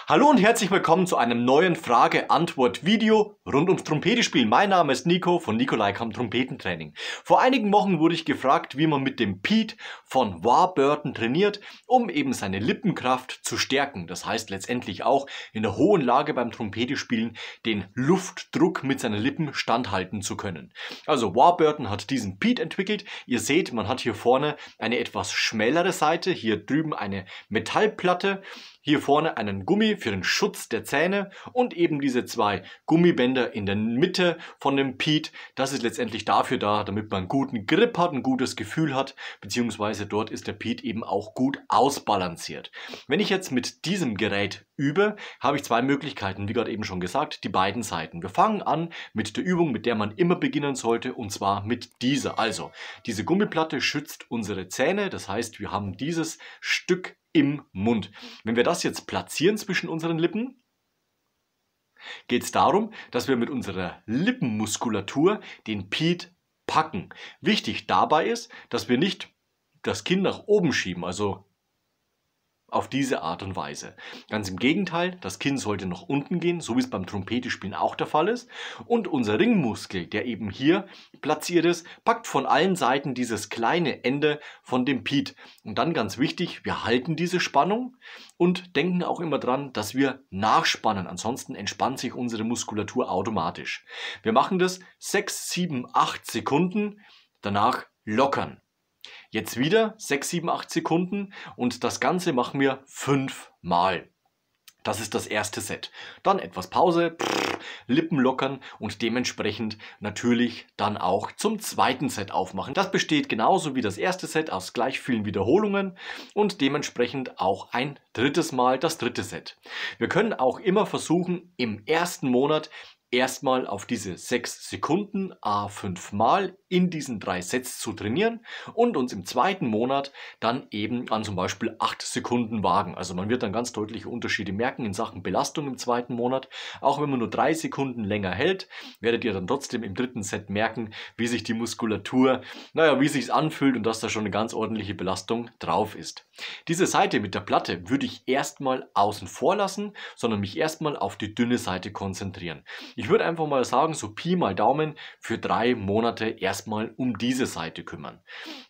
Hallo und herzlich willkommen zu einem neuen Frage-Antwort-Video rund ums Trompetespielen. Mein Name ist Nico von Nikolai Kamm Trompetentraining. Vor einigen Wochen wurde ich gefragt, wie man mit dem Pete von Warburton trainiert, um eben seine Lippenkraft zu stärken. Das heißt letztendlich auch in der hohen Lage beim Trompetespielen den Luftdruck mit seinen Lippen standhalten zu können. Also Warburton hat diesen Pete entwickelt. Ihr seht, man hat hier vorne eine etwas schmälere Seite, hier drüben eine Metallplatte. Hier vorne einen Gummi für den Schutz der Zähne und eben diese zwei Gummibänder in der Mitte von dem Pete. Das ist letztendlich dafür da, damit man einen guten Grip hat, ein gutes Gefühl hat, beziehungsweise dort ist der Pete eben auch gut ausbalanciert. Wenn ich jetzt mit diesem Gerät übe, habe ich zwei Möglichkeiten, wie gerade eben schon gesagt, die beiden Seiten. Wir fangen an mit der Übung, mit der man immer beginnen sollte, und zwar mit dieser. Also, diese Gummiplatte schützt unsere Zähne, das heißt, wir haben dieses Stück im Mund. Wenn wir das jetzt platzieren zwischen unseren Lippen, geht es darum, dass wir mit unserer Lippenmuskulatur den Pete packen. Wichtig dabei ist, dass wir nicht das Kinn nach oben schieben, also auf diese Art und Weise. Ganz im Gegenteil, das Kinn sollte nach unten gehen, so wie es beim Trompetespielen auch der Fall ist. Und unser Ringmuskel, der eben hier platziert ist, packt von allen Seiten dieses kleine Ende von dem Pete. Und dann ganz wichtig, wir halten diese Spannung und denken auch immer dran, dass wir nachspannen. Ansonsten entspannt sich unsere Muskulatur automatisch. Wir machen das 6, 7, 8 Sekunden, danach lockern. Jetzt wieder 6, 7, 8 Sekunden und das Ganze machen wir 5 Mal. Das ist das erste Set. Dann etwas Pause, Lippen lockern und dementsprechend natürlich dann auch zum zweiten Set aufmachen. Das besteht genauso wie das erste Set aus gleich vielen Wiederholungen und dementsprechend auch ein drittes Mal das dritte Set. Wir können auch immer versuchen, im ersten Monat erstmal auf diese 6 Sekunden A5 Mal in diesen 3 Sets zu trainieren und uns im zweiten Monat dann eben an zum Beispiel 8 Sekunden wagen. Also man wird dann ganz deutliche Unterschiede merken in Sachen Belastung im zweiten Monat. Auch wenn man nur 3 Sekunden länger hält, werdet ihr dann trotzdem im dritten Set merken, wie sich die Muskulatur, wie sich's anfühlt und dass da schon eine ganz ordentliche Belastung drauf ist. Diese Seite mit der Platte würde ich erstmal außen vor lassen, sondern mich erstmal auf die dünne Seite konzentrieren. Ich würde einfach mal sagen, so Pi mal Daumen, für 3 Monate erstmal um diese Seite kümmern.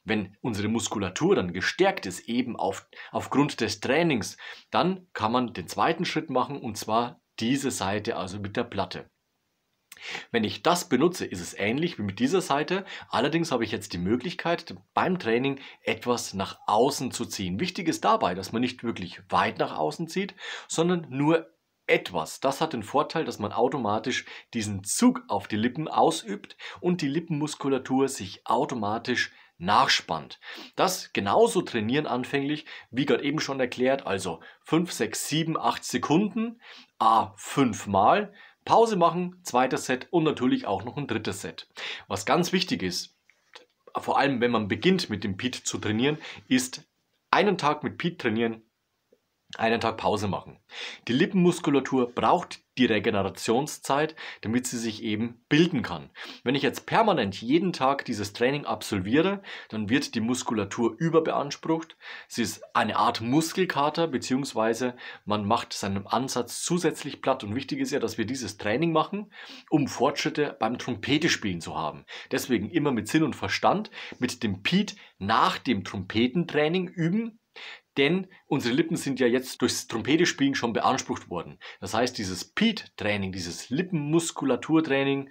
Wenn unsere Muskulatur dann gestärkt ist, eben aufgrund des Trainings, dann kann man den zweiten Schritt machen und zwar diese Seite, also mit der Platte. Wenn ich das benutze, ist es ähnlich wie mit dieser Seite. Allerdings habe ich jetzt die Möglichkeit, beim Training etwas nach außen zu ziehen. Wichtig ist dabei, dass man nicht wirklich weit nach außen zieht, sondern nur etwas. Das hat den Vorteil, dass man automatisch diesen Zug auf die Lippen ausübt und die Lippenmuskulatur sich automatisch nachspannt. Das genauso trainieren anfänglich, wie gerade eben schon erklärt, also 5, 6, 7, 8 Sekunden, A5 Mal, Pause machen, zweites Set und natürlich auch noch ein drittes Set. Was ganz wichtig ist, vor allem wenn man beginnt mit dem Pete zu trainieren, ist einen Tag mit Pete trainieren, einen Tag Pause machen. Die Lippenmuskulatur braucht die Regenerationszeit, damit sie sich eben bilden kann. Wenn ich jetzt permanent jeden Tag dieses Training absolviere, dann wird die Muskulatur überbeansprucht. Sie ist eine Art Muskelkater, beziehungsweise man macht seinen Ansatz zusätzlich platt. Und wichtig ist ja, dass wir dieses Training machen, um Fortschritte beim Trompetespielen zu haben. Deswegen immer mit Sinn und Verstand mit dem Pete nach dem Trompetentraining üben. Denn unsere Lippen sind ja jetzt durchs Trompetespielen schon beansprucht worden. Das heißt, dieses Pete-Training, dieses Lippenmuskulaturtraining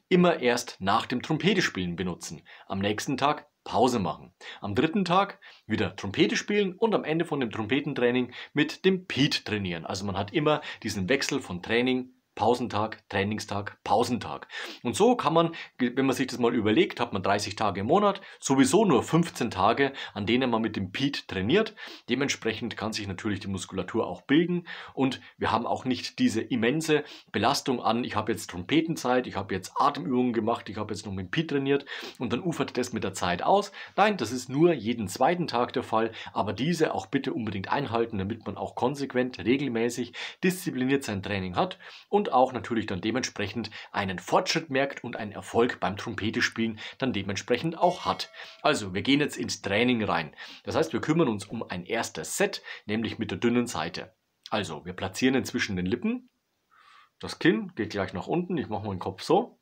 immer erst nach dem Trompetespielen benutzen. Am nächsten Tag Pause machen. Am dritten Tag wieder Trompete spielen und am Ende von dem Trompetentraining mit dem Pete trainieren. Also man hat immer diesen Wechsel von Training, Pausentag, Trainingstag, Pausentag. Und so kann man, wenn man sich das mal überlegt, hat man 30 Tage im Monat, sowieso nur 15 Tage, an denen man mit dem Pete trainiert. Dementsprechend kann sich natürlich die Muskulatur auch bilden und wir haben auch nicht diese immense Belastung an, ich habe jetzt Trompetenzeit, ich habe jetzt Atemübungen gemacht, ich habe jetzt noch mit dem Pete trainiert und dann ufert das mit der Zeit aus. Nein, das ist nur jeden zweiten Tag der Fall, aber diese auch bitte unbedingt einhalten, damit man auch konsequent, regelmäßig, diszipliniert sein Training hat und auch natürlich dann dementsprechend einen Fortschritt merkt und einen Erfolg beim Trompetespielen dann dementsprechend auch hat. Also, wir gehen jetzt ins Training rein. Das heißt, wir kümmern uns um ein erstes Set, nämlich mit der dünnen Seite. Also, wir platzieren ihn zwischen den Lippen. Das Kinn geht gleich nach unten. Ich mache meinen Kopf so.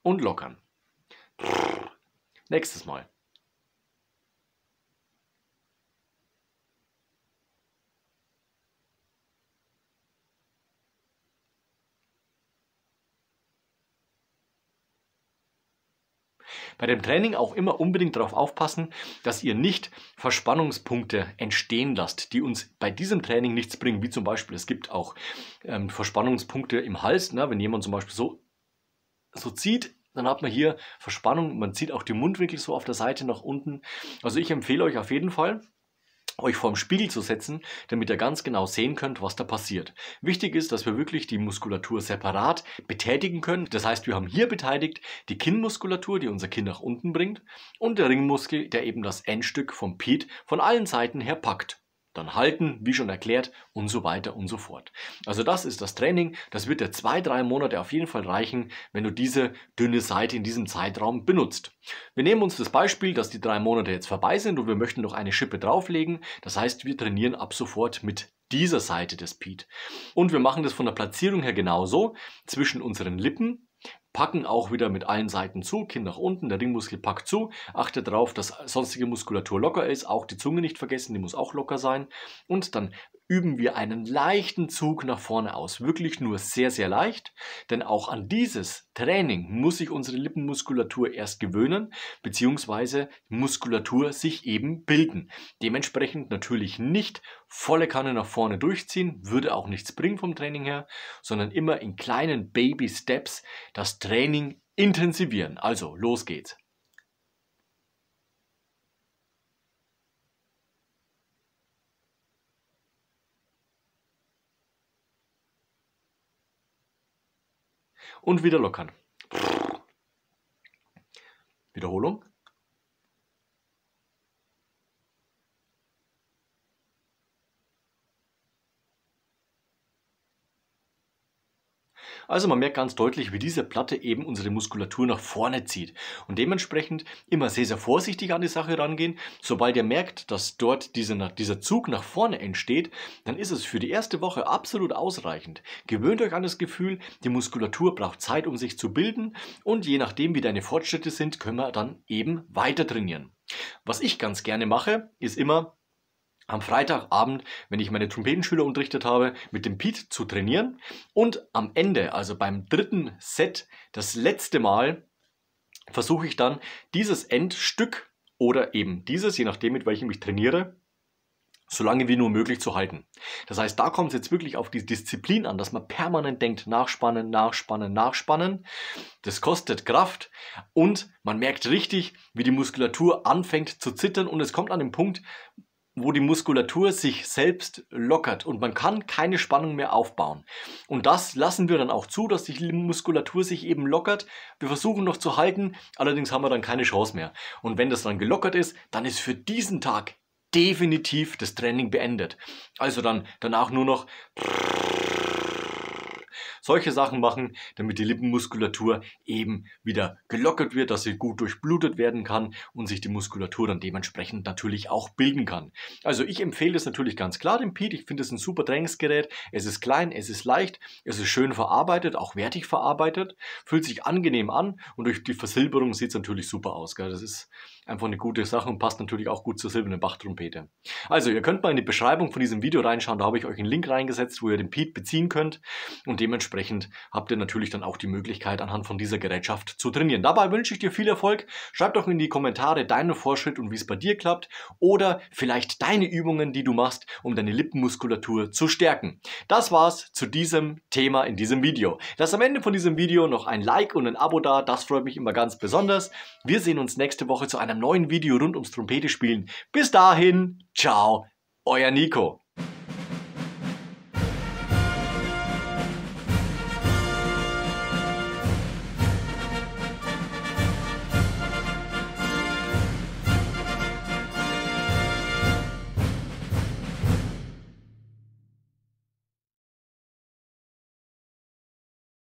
Und lockern. Nächstes Mal. Bei dem Training auch immer unbedingt darauf aufpassen, dass ihr nicht Verspannungspunkte entstehen lasst, die uns bei diesem Training nichts bringen. Wie zum Beispiel, es gibt auch Verspannungspunkte im Hals. Ne? Wenn jemand zum Beispiel so zieht, dann hat man hier Verspannung. Man zieht auch die Mundwinkel so auf der Seite nach unten. Also ich empfehle euch auf jeden Fall, euch vorm Spiegel zu setzen, damit ihr ganz genau sehen könnt, was da passiert. Wichtig ist, dass wir wirklich die Muskulatur separat betätigen können. Das heißt, wir haben hier beteiligt die Kinnmuskulatur, die unser Kinn nach unten bringt, und der Ringmuskel, der eben das Endstück vom Pete von allen Seiten her packt. Dann halten, wie schon erklärt, und so weiter und so fort. Also das ist das Training. Das wird dir 2-3 Monate auf jeden Fall reichen, wenn du diese dünne Seite in diesem Zeitraum benutzt. Wir nehmen uns das Beispiel, dass die 3 Monate jetzt vorbei sind und wir möchten noch eine Schippe drauflegen. Das heißt, wir trainieren ab sofort mit dieser Seite des Pete. Und wir machen das von der Platzierung her genauso, zwischen unseren Lippen. Packen auch wieder mit allen Seiten zu, Kinn nach unten, der Ringmuskel packt zu. Achte darauf, dass sonstige Muskulatur locker ist, auch die Zunge nicht vergessen, die muss auch locker sein. Und dann üben wir einen leichten Zug nach vorne aus, wirklich nur sehr, sehr leicht. Denn auch an dieses Training muss sich unsere Lippenmuskulatur erst gewöhnen, beziehungsweise Muskulatur sich eben bilden. Dementsprechend natürlich nicht volle Kanne nach vorne durchziehen, würde auch nichts bringen vom Training her, sondern immer in kleinen Baby-Steps das Training intensivieren. Also, los geht's. Und wieder lockern. Wiederholung. Also man merkt ganz deutlich, wie diese Platte eben unsere Muskulatur nach vorne zieht. Und dementsprechend immer sehr, sehr vorsichtig an die Sache rangehen. Sobald ihr merkt, dass dort dieser Zug nach vorne entsteht, dann ist es für die erste Woche absolut ausreichend. Gewöhnt euch an das Gefühl, die Muskulatur braucht Zeit, um sich zu bilden. Und je nachdem, wie deine Fortschritte sind, können wir dann eben weiter trainieren. Was ich ganz gerne mache, ist immer am Freitagabend, wenn ich meine Trompetenschüler unterrichtet habe, mit dem Pete zu trainieren und am Ende, also beim 3. Set, das letzte Mal, versuche ich dann dieses Endstück oder eben dieses, je nachdem mit welchem ich trainiere, so lange wie nur möglich zu halten. Das heißt, da kommt es jetzt wirklich auf die Disziplin an, dass man permanent denkt, nachspannen, nachspannen, nachspannen. Das kostet Kraft und man merkt richtig, wie die Muskulatur anfängt zu zittern und es kommt an den Punkt, wo die Muskulatur sich selbst lockert und man kann keine Spannung mehr aufbauen. Und das lassen wir dann auch zu, dass die Muskulatur sich eben lockert. Wir versuchen noch zu halten, allerdings haben wir dann keine Chance mehr. Und wenn das dann gelockert ist, dann ist für diesen Tag definitiv das Training beendet. Also dann danach nur noch solche Sachen machen, damit die Lippenmuskulatur eben wieder gelockert wird, dass sie gut durchblutet werden kann und sich die Muskulatur dann dementsprechend natürlich auch bilden kann. Also ich empfehle es natürlich ganz klar dem Pete. Ich finde es ein super Trainingsgerät. Es ist klein, es ist leicht, es ist schön verarbeitet, auch wertig verarbeitet, fühlt sich angenehm an und durch die Versilberung sieht es natürlich super aus. Gell? Das ist einfach eine gute Sache und passt natürlich auch gut zur silbernen Bach-Trompete. Also ihr könnt mal in die Beschreibung von diesem Video reinschauen, da habe ich euch einen Link reingesetzt, wo ihr den Pete beziehen könnt und dementsprechend habt ihr natürlich dann auch die Möglichkeit, anhand von dieser Gerätschaft zu trainieren. Dabei wünsche ich dir viel Erfolg. Schreib doch in die Kommentare deinen Fortschritt und wie es bei dir klappt oder vielleicht deine Übungen, die du machst, um deine Lippenmuskulatur zu stärken. Das war's zu diesem Thema in diesem Video. Lass am Ende von diesem Video noch ein Like und ein Abo da, das freut mich immer ganz besonders. Wir sehen uns nächste Woche zu einem neuen Video rund ums Trompetespielen. Bis dahin, ciao, euer Nico.